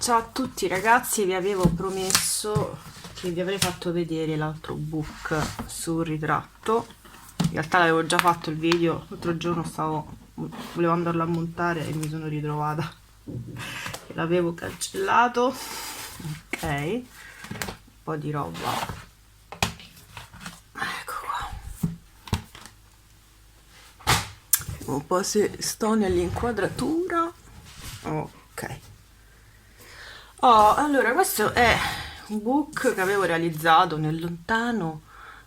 Ciao a tutti ragazzi, vi avevo promesso che vi avrei fatto vedere l'altro book sul ritratto. In realtà l'avevo già fatto il video, l'altro giorno volevo andarlo a montare e mi sono ritrovata che l'avevo cancellato. Ok, un po' di roba. Ecco qua. Vediamo un po' se sto nell'inquadratura. Ok. Allora, questo è un book che avevo realizzato nel lontano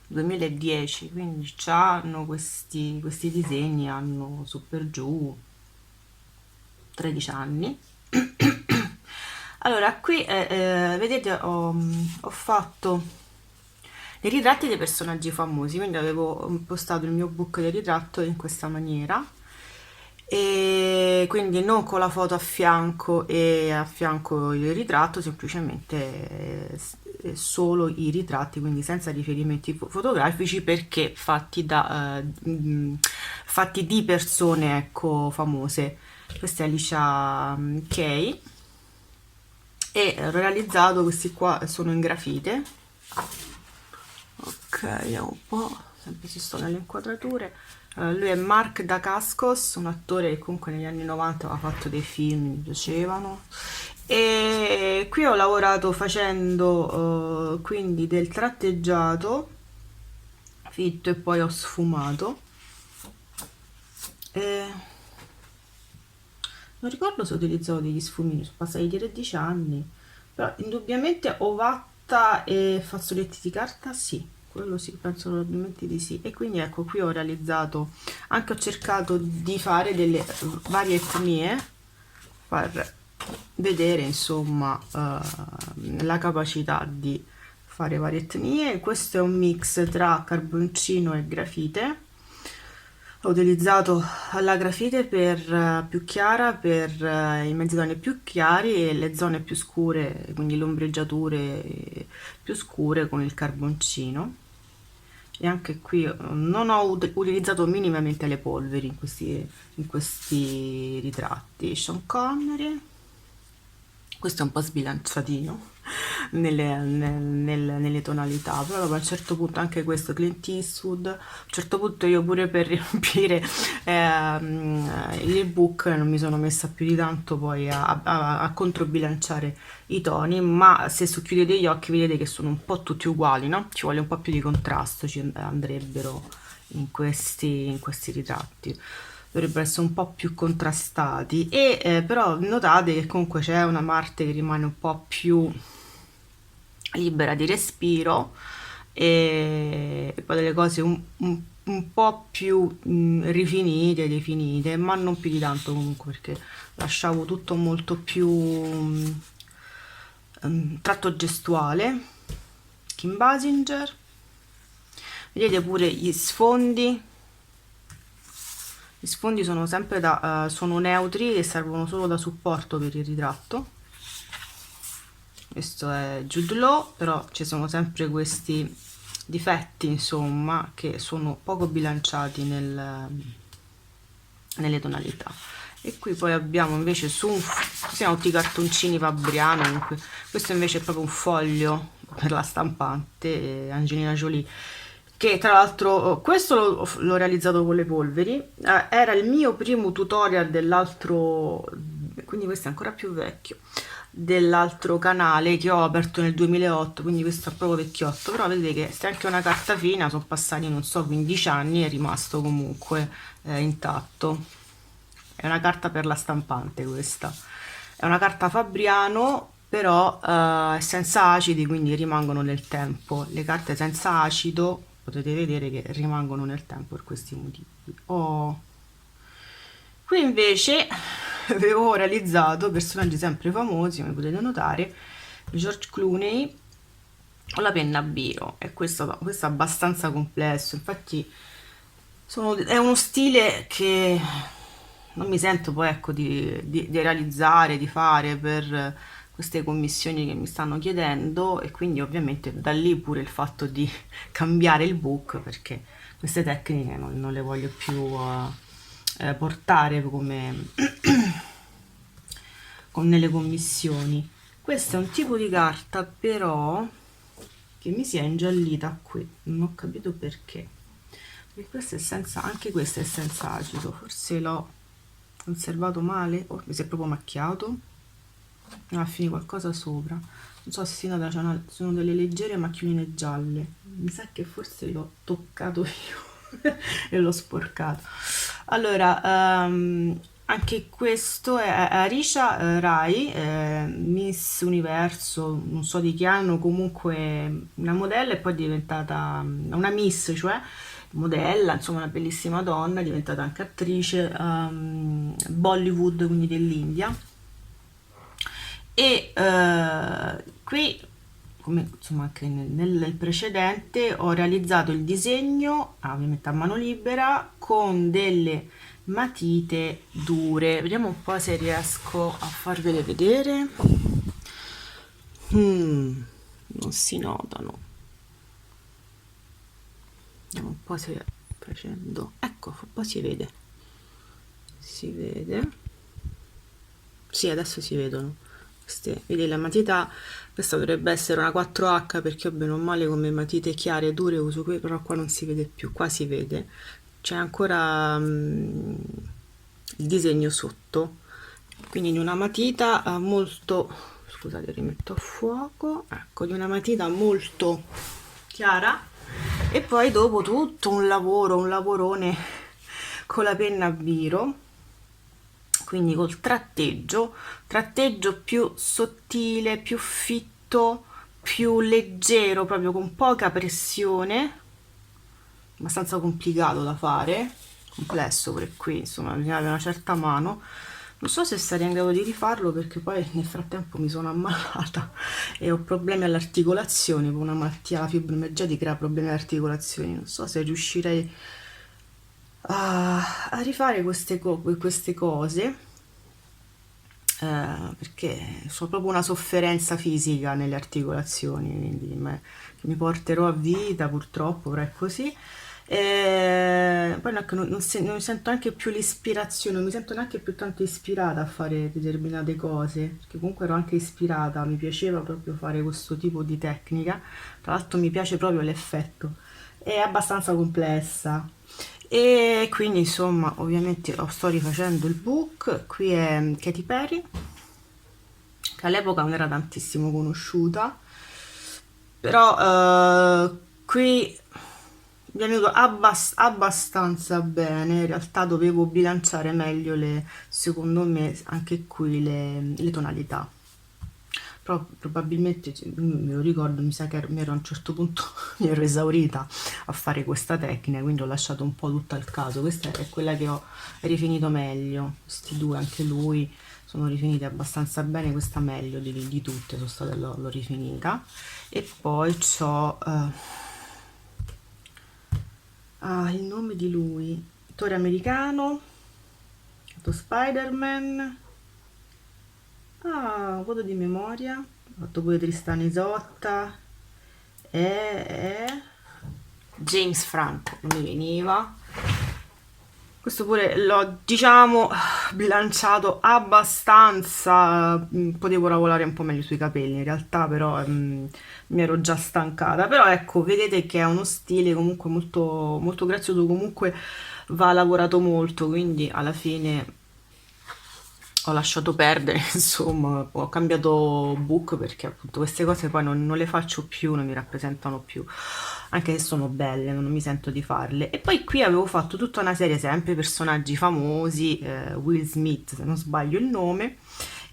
2010, quindi già hanno questi disegni, hanno su per giù 13 anni. Allora, qui vedete ho fatto dei ritratti dei personaggi famosi, quindi avevo impostato il mio book del ritratto in questa maniera, e quindi non con la foto a fianco e a fianco il ritratto, semplicemente solo i ritratti, quindi senza riferimenti fotografici, perché fatti di persone, ecco, famose. Questa è Alicia Kay e ho realizzato, questi qua sono in grafite. Ok, vediamo un po', sempre se sto nelle inquadrature. Lui è Mark Dacascos, un attore che comunque negli anni 90 aveva fatto dei film, mi piacevano. E qui ho lavorato facendo quindi del tratteggiato fitto e poi ho sfumato. E non ricordo se ho utilizzato degli sfumini, sono passati 13 anni, però indubbiamente ovatta e fazzoletti di carta sì, quello sì, penso probabilmente di sì. E quindi ecco, qui ho realizzato, anche ho cercato di fare delle varie etnie, per vedere insomma la capacità di fare varie etnie. Questo è un mix tra carboncino e grafite. Ho utilizzato la grafite più chiara per i mezzitoni più chiari e le zone più scure, quindi le ombreggiature più scure, con il carboncino. E anche qui non ho utilizzato minimamente le polveri in questi ritratti. Sean Connery, questo è un po' sbilanciatino nelle tonalità, però dopo a un certo punto anche questo Clint Eastwood. A un certo punto io pure per riempire il book non mi sono messa più di tanto poi a controbilanciare i toni, ma se socchiudete gli occhi vedete che sono un po' tutti uguali, no? Ci vuole un po' più di contrasto, ci andrebbero in questi ritratti, dovrebbero essere un po' più contrastati. E però notate che comunque c'è una parte che rimane un po' più libera di respiro, e poi delle cose un po' più rifinite, definite, ma non più di tanto comunque, perché lasciavo tutto molto più tratto gestuale. Kim Basinger, vedete pure gli sfondi sono sempre sono neutri e servono solo da supporto per il ritratto. Questo è Jude Law, però ci sono sempre questi difetti, insomma, che sono poco bilanciati nelle tonalità. E qui poi abbiamo invece siamo tutti cartoncini Fabriano, comunque. Questo invece è proprio un foglio per la stampante, Angelina Jolie, che tra l'altro questo l'ho realizzato con le polveri. Era il mio primo tutorial dell'altro, quindi questo è ancora più vecchio, dell'altro canale che ho aperto nel 2008, quindi questo è proprio vecchiotto, però vedete che se anche una carta fina, sono passati non so 15 anni, è rimasto comunque intatto. È una carta per la stampante, questa è una carta Fabriano, però è senza acidi, quindi rimangono nel tempo. Le carte senza acido potete vedere che rimangono nel tempo per questi motivi. Qui invece avevo realizzato personaggi sempre famosi, come potete notare, George Clooney con la penna a biro, e questo è abbastanza complesso, infatti è uno stile che non mi sento poi, ecco, di realizzare, di fare per queste commissioni che mi stanno chiedendo, e quindi ovviamente da lì pure il fatto di cambiare il book, perché queste tecniche non le voglio più portare come nelle commissioni. Questo è un tipo di carta però che mi si è ingiallita qui, non ho capito perché. Perché questo è senza, anche questo è senza acido, forse l'ho conservato male o mi si è proprio macchiato. Ah, finì qualcosa sopra. Non so se si nota, sono delle leggere macchioline gialle. Mi sa che forse l'ho toccato io e l'ho sporcato. Allora, anche questo è Arisha Rai, Miss Universo, non so di che anno, comunque una modella e poi è diventata una Miss, cioè modella, insomma una bellissima donna, è diventata anche attrice, Bollywood, quindi dell'India. E qui, come insomma anche nel precedente, ho realizzato il disegno, ovviamente a mano libera, con delle matite dure. Vediamo un po' se riesco a farvele vedere. Non si notano. Vediamo un po' se facendo... Ecco, un po' si vede. Si vede. Sì, adesso si vedono. Vedi la matita, questa dovrebbe essere una 4H perché io bene o male come matite chiare e dure uso qui, però qua non si vede più, qua si vede. C'è ancora il disegno sotto, quindi di una matita molto, scusate, rimetto a fuoco, ecco, di una matita molto chiara e poi dopo tutto un lavoro, un lavorone con la penna a biro, quindi col tratteggio più sottile, più fitto, più leggero, proprio con poca pressione, abbastanza complicato da fare, complesso pure qui, insomma, bisogna avere una certa mano. Non so se sarei in grado di rifarlo perché poi nel frattempo mi sono ammalata e ho problemi all'articolazione, con una malattia, la fibromialgia ti crea problemi all'articolazione. Non so se riuscirei a rifare queste cose perché ho proprio una sofferenza fisica nelle articolazioni, quindi che mi porterò a vita purtroppo, però è così. Poi non mi sento neanche più l'ispirazione, non mi sento neanche più tanto ispirata a fare determinate cose, perché comunque ero anche ispirata, mi piaceva proprio fare questo tipo di tecnica, tra l'altro mi piace proprio l'effetto, è abbastanza complessa. E quindi insomma ovviamente sto rifacendo il book, qui è Katy Perry, che all'epoca non era tantissimo conosciuta, però qui mi è venuto abbastanza bene, in realtà dovevo bilanciare meglio secondo me anche qui le tonalità. Però probabilmente, me lo ricordo, mi sa che mi ero a un certo punto mi ero esaurita a fare questa tecnica, quindi ho lasciato un po' tutto al caso. Questa è quella che ho rifinito meglio, questi due, anche lui, sono rifiniti abbastanza bene, questa meglio di tutte, sono state, l'ho rifinita. E poi c'ho il nome di lui, attore americano, ha fatto Spider-Man, voto di memoria, ho fatto pure Tristana Isotta, è James Franco, non mi veniva. Questo pure l'ho, diciamo, bilanciato abbastanza, potevo lavorare un po' meglio sui capelli in realtà, però mi ero già stancata. Però ecco, vedete che è uno stile comunque molto, molto grazioso, comunque va lavorato molto, quindi alla fine ho lasciato perdere, insomma, ho cambiato book perché appunto queste cose poi non le faccio più, non mi rappresentano più, anche se sono belle, non mi sento di farle. E poi qui avevo fatto tutta una serie, sempre personaggi famosi, Will Smith, se non sbaglio il nome,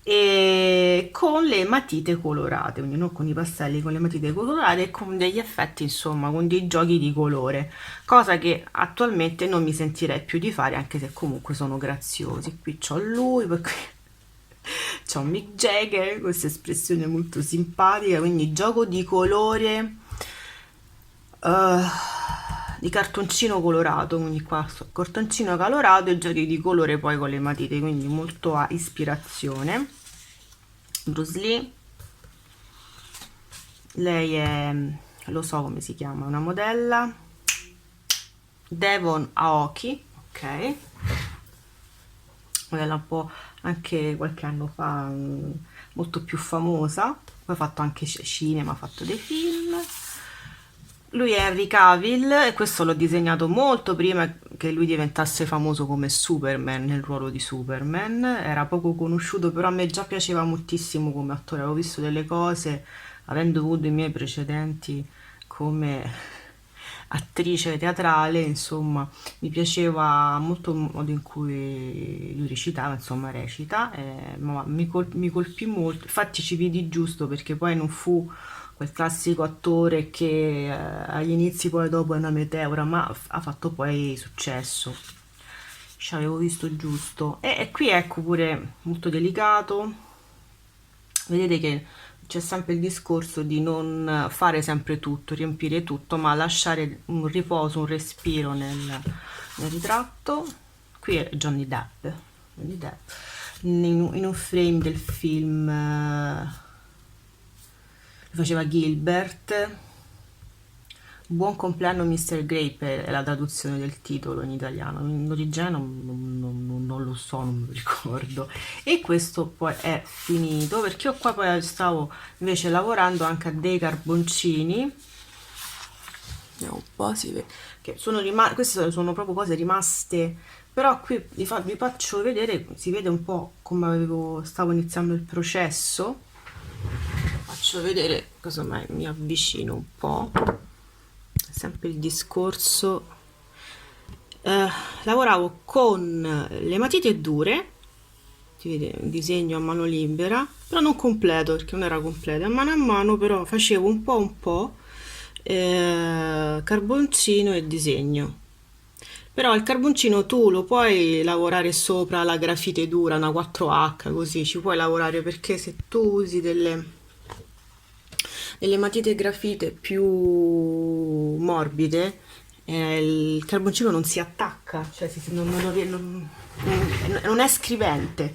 e con le matite colorate, quindi non con i pastelli, con le matite colorate e con degli effetti, insomma, con dei giochi di colore, cosa che attualmente non mi sentirei più di fare, anche se comunque sono graziosi. Qui c'ho lui, poi qui c'ho Mick Jagger, questa espressione molto simpatica, quindi gioco di colore, eh, di cartoncino colorato, quindi qua cartoncino colorato e giochi di colore poi con le matite, quindi molto a ispirazione. Bruce Lee, lei è, lo so come si chiama, una modella, Devon Aoki, ok, modella un po' anche qualche anno fa, molto più famosa. Poi ha fatto anche cinema, ha fatto dei film. Lui è Henry Cavill e questo l'ho disegnato molto prima che lui diventasse famoso come Superman, nel ruolo di Superman. Era poco conosciuto, però a me già piaceva moltissimo come attore. Avevo visto delle cose, avendo avuto i miei precedenti come attrice teatrale, insomma, mi piaceva molto il modo in cui lui recitava, insomma, recita, ma mi colpì molto. Infatti ci vidi giusto perché poi non fu quel classico attore che agli inizi poi dopo è una meteora, ma ha fatto poi successo. Ci avevo visto giusto. E qui ecco pure molto delicato. Vedete che c'è sempre il discorso di non fare sempre tutto, riempire tutto, ma lasciare un riposo, un respiro nel ritratto. Qui è Johnny Depp, Johnny Depp in un frame del film faceva Gilbert. Buon compleanno Mr. Grape è la traduzione del titolo in italiano, in origine non lo so, non me lo ricordo. E questo poi è finito perché io qua poi stavo invece lavorando anche a dei carboncini. Vediamo un po', si vede che sono queste sono proprio cose rimaste, però qui vi faccio vedere, si vede un po' come stavo iniziando il processo. Faccio vedere cosa mai mi avvicino un po', sempre il discorso. Lavoravo con le matite dure, si vede un disegno a mano libera, però non completo perché non era completo, a mano però facevo un po', carboncino e disegno. Però il carboncino tu lo puoi lavorare sopra la grafite dura, una 4H, così ci puoi lavorare perché se tu usi delle matite grafite più morbide, il carboncino non si attacca, cioè non è scrivente,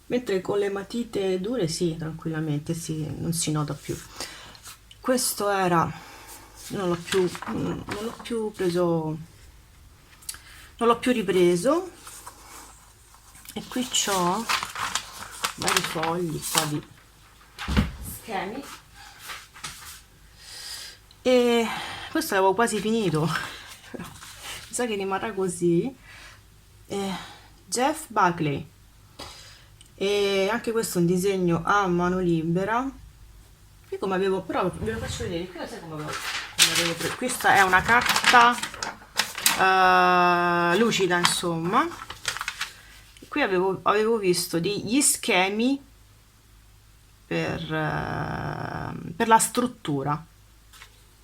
mentre con le matite dure sì, tranquillamente non si nota più. Questo era, non l'ho più preso, non l'ho più ripreso, e qui c'ho vari fogli qua di schemi. E questo l'avevo quasi finito, però mi sa che rimarrà così. Jeff Buckley, e anche questo è un disegno a mano libera. Qui come avevo, però ve lo faccio vedere, qui sai come avevo preso. Questa è una carta lucida, insomma. Qui avevo visto degli schemi per la struttura.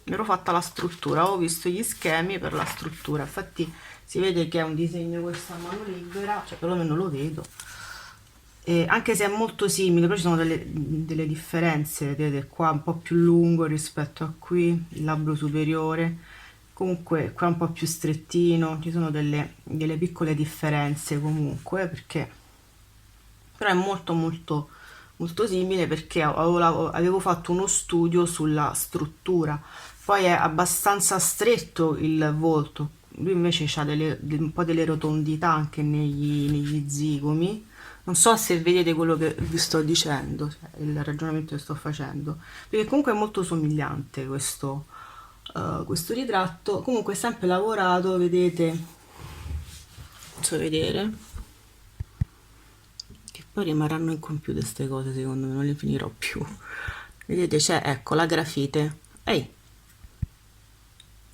Mi ero fatta la struttura, ho visto gli schemi per la struttura, infatti si vede che è un disegno questa a mano libera, cioè perlomeno lo vedo, anche se è molto simile, però ci sono delle differenze, vedete qua un po' più lungo rispetto a qui, il labbro superiore, comunque qua un po' più strettino, ci sono delle piccole differenze comunque, perché però è molto molto molto simile perché avevo fatto uno studio sulla struttura. Poi è abbastanza stretto il volto, lui invece ha un po' delle rotondità anche negli zigomi. Non so se vedete quello che vi sto dicendo, cioè il ragionamento che sto facendo, perché comunque è molto somigliante questo ritratto. Comunque sempre lavorato, vedete, faccio vedere, che poi rimarranno incompiute queste cose, secondo me non le finirò più. Vedete, c'è, ecco, la grafite. Ehi!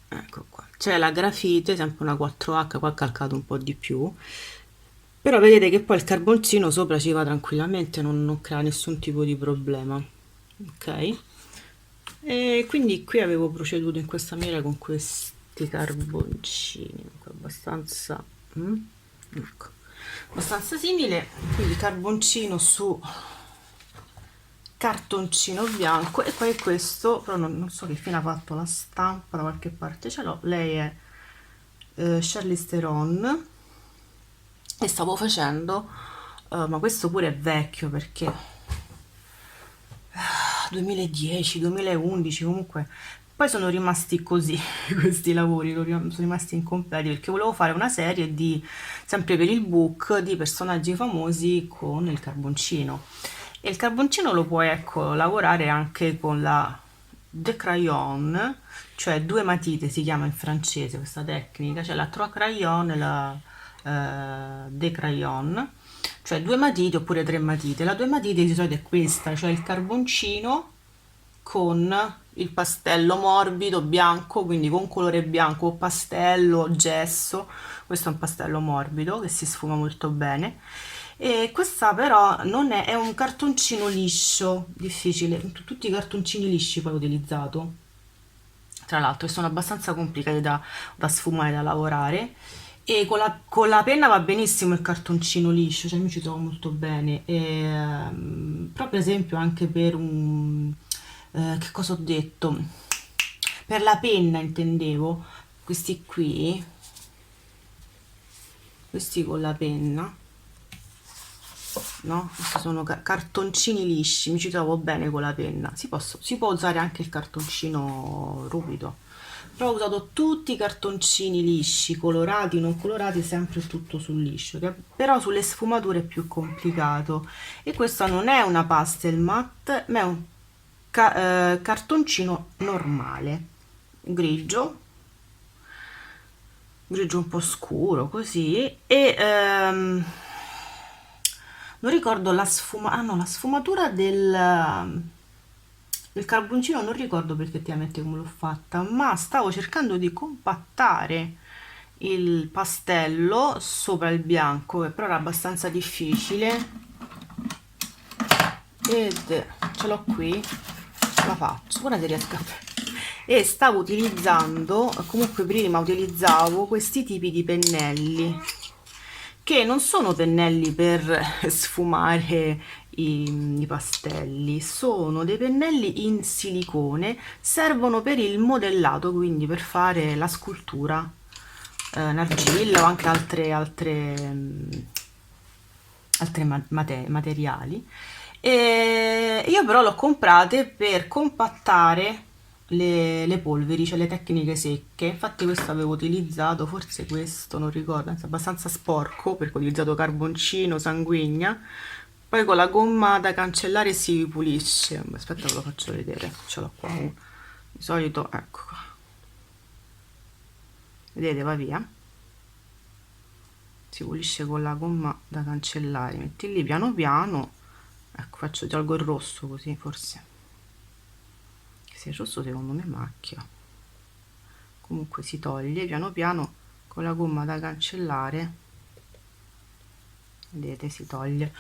Ecco qua, c'è la grafite, sempre una 4H, qua calcato un po' di più, però vedete che poi il carboncino sopra ci va tranquillamente, non crea nessun tipo di problema, ok? E quindi qui avevo proceduto in questa maniera con questi carboncini, abbastanza, ecco, abbastanza simile, quindi carboncino su cartoncino bianco, e poi questo, però non so che fine ha fatto la stampa, da qualche parte ce l'ho. Lei è Charlize Theron, e stavo facendo, ma questo pure è vecchio perché 2010, 2011 comunque, Poi sono rimasti così questi lavori, sono rimasti incompleti perché volevo fare una serie di, sempre per il book, di personaggi famosi con il carboncino. E il carboncino lo puoi, ecco, lavorare anche con la de crayon, cioè due matite si chiama in francese questa tecnica, c'è la trois crayon e la de crayon, cioè due matite oppure tre matite. La due matite di solito è questa, cioè il carboncino con il pastello morbido bianco, quindi con colore bianco o pastello, gesso. Questo è un pastello morbido che si sfuma molto bene. E questa però non è, è un cartoncino liscio, difficile. Tutti i cartoncini lisci poi ho utilizzato, tra l'altro, e sono abbastanza complicati da sfumare, da lavorare. E con la penna va benissimo il cartoncino liscio, cioè mi ci trovo molto bene. E, però per esempio anche per un... che cosa ho detto? Per la penna intendevo, questi qui, questi con la penna, no? Questi sono cartoncini lisci, mi ci trovo bene con la penna. Si può usare anche il cartoncino ruvido, però ho usato tutti i cartoncini lisci, colorati, non colorati, sempre tutto sul liscio, però sulle sfumature è più complicato. E questa non è una pastel matte, ma è un cartoncino normale, grigio, grigio un po' scuro così. E non ricordo la no, la sfumatura del carboncino, non ricordo perché effettivamente come l'ho fatta, ma stavo cercando di compattare il pastello sopra il bianco, che però era abbastanza difficile, ed ce l'ho qui, ce la faccio, ora se riesco a... E stavo utilizzando, comunque prima utilizzavo questi tipi di pennelli, che non sono pennelli per sfumare i pastelli, sono dei pennelli in silicone, servono per il modellato, quindi per fare la scultura in argilla o anche altri materiali. E io però l'ho comprate per compattare le polveri, cioè le tecniche secche. Infatti questo avevo utilizzato, forse questo, non ricordo, è abbastanza sporco perché ho utilizzato carboncino, sanguigna. Poi con la gomma da cancellare si pulisce. Aspetta, ve lo faccio vedere, ce l'ho qua. Di solito, ecco qua. Vedete, va via. Si pulisce con la gomma da cancellare. Metti lì piano piano. Ecco, tolgo il rosso così, forse. Se il rosso secondo me macchia. Comunque si toglie piano piano con la gomma da cancellare. Vedete, si toglie.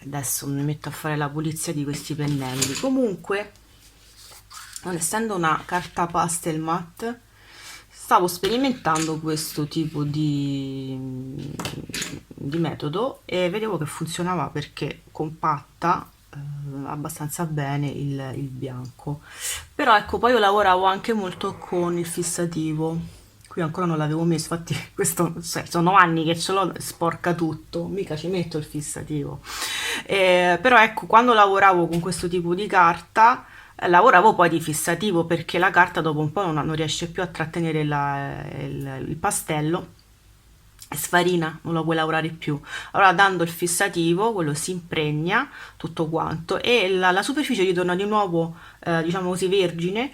Adesso mi metto a fare la pulizia di questi pennelli. Comunque, non essendo una carta pastel matte, stavo sperimentando questo tipo di metodo e vedevo che funzionava perché compatta abbastanza bene il bianco. Però ecco, poi io lavoravo anche molto con il fissativo. Qui ancora non l'avevo messo, infatti questo sono anni che ce l'ho, sporca tutto, mica ci metto il fissativo. Però ecco, quando lavoravo con questo tipo di carta, lavoravo poi di fissativo perché la carta dopo un po' non riesce più a trattenere il pastello e sfarina, non lo puoi lavorare più. Allora dando il fissativo, quello si impregna tutto quanto e la superficie ritorna di nuovo, diciamo così, vergine,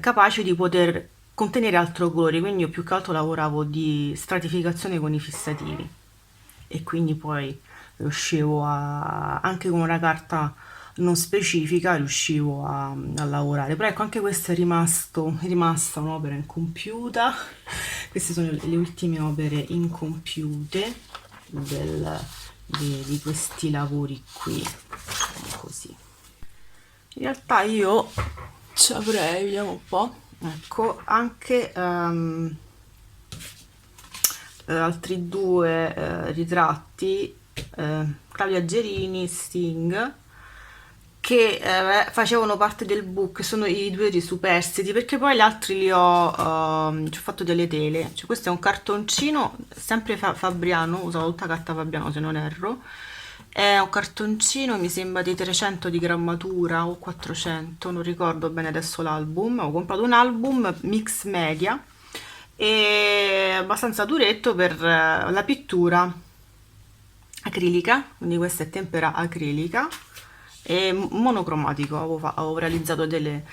capace di poter contenere altro colore. Quindi io più che altro lavoravo di stratificazione con i fissativi e quindi poi riuscivo anche con una carta non specifica riuscivo a lavorare. Però ecco, anche questa è rimasta un'opera incompiuta. Queste sono le ultime opere incompiute di questi lavori qui, così. In realtà io ci avrei, vediamo un po', ecco, anche altri due ritratti, Claudia Gerini, Sting, che facevano parte del book, sono i due superstiti, perché poi gli altri ci ho fatto delle tele, cioè questo è un cartoncino sempre Fabriano, usavo tutta carta Fabriano se non erro, È un cartoncino, mi sembra di 300 di grammatura o 400, non ricordo bene adesso l'album. Ho comprato un album mix media e abbastanza duretto per la pittura acrilica, quindi questa è tempera acrilica e monocromatico. Avevo realizzato delle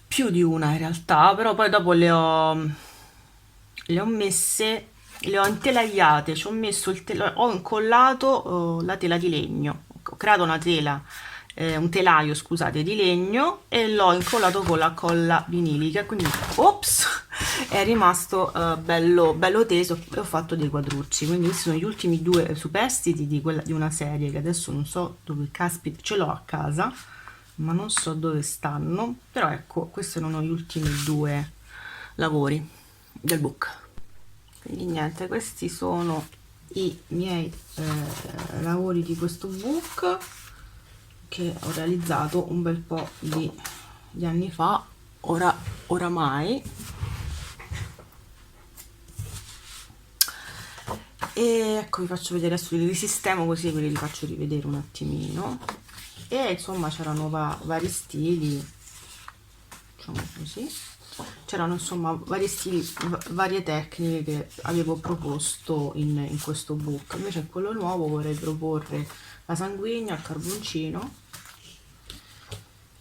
più di una in realtà, però poi dopo le ho messe, le ho intelagliate, ci ho messo ho incollato la tela di legno, ho creato una tela, un telaio, scusate, di legno e l'ho incollato con la colla vinilica, quindi ops, è rimasto bello, bello teso e ho fatto dei quadrucci. Quindi questi sono gli ultimi due superstiti di una serie che adesso non so dove caspita, ce l'ho a casa ma non so dove stanno, però ecco, questi erano gli ultimi due lavori del book. Quindi niente, questi sono i miei lavori di questo book che ho realizzato un bel po' di anni fa, oramai. E ecco, vi faccio vedere adesso, li risistemo così ve li faccio rivedere un attimino. E insomma c'erano vari stili, diciamo così, c'erano insomma vari stili, varie tecniche che avevo proposto in questo book. Invece in quello nuovo vorrei proporre la sanguigna, il carboncino,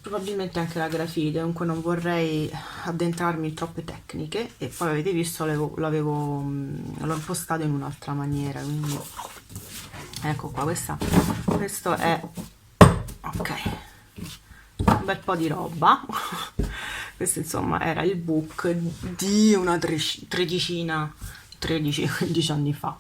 probabilmente anche la grafite, comunque non vorrei addentrarmi in troppe tecniche e poi avete visto l'ho impostato in un'altra maniera, quindi ecco qua, questo è ok, un bel po' di roba. Questo insomma era il book di una tredicina, 13-15 anni fa.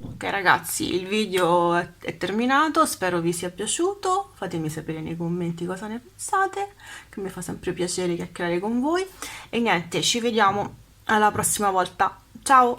Ok ragazzi, il video è terminato, spero vi sia piaciuto, fatemi sapere nei commenti cosa ne pensate, che mi fa sempre piacere chiacchierare con voi. E niente, ci vediamo alla prossima volta, ciao!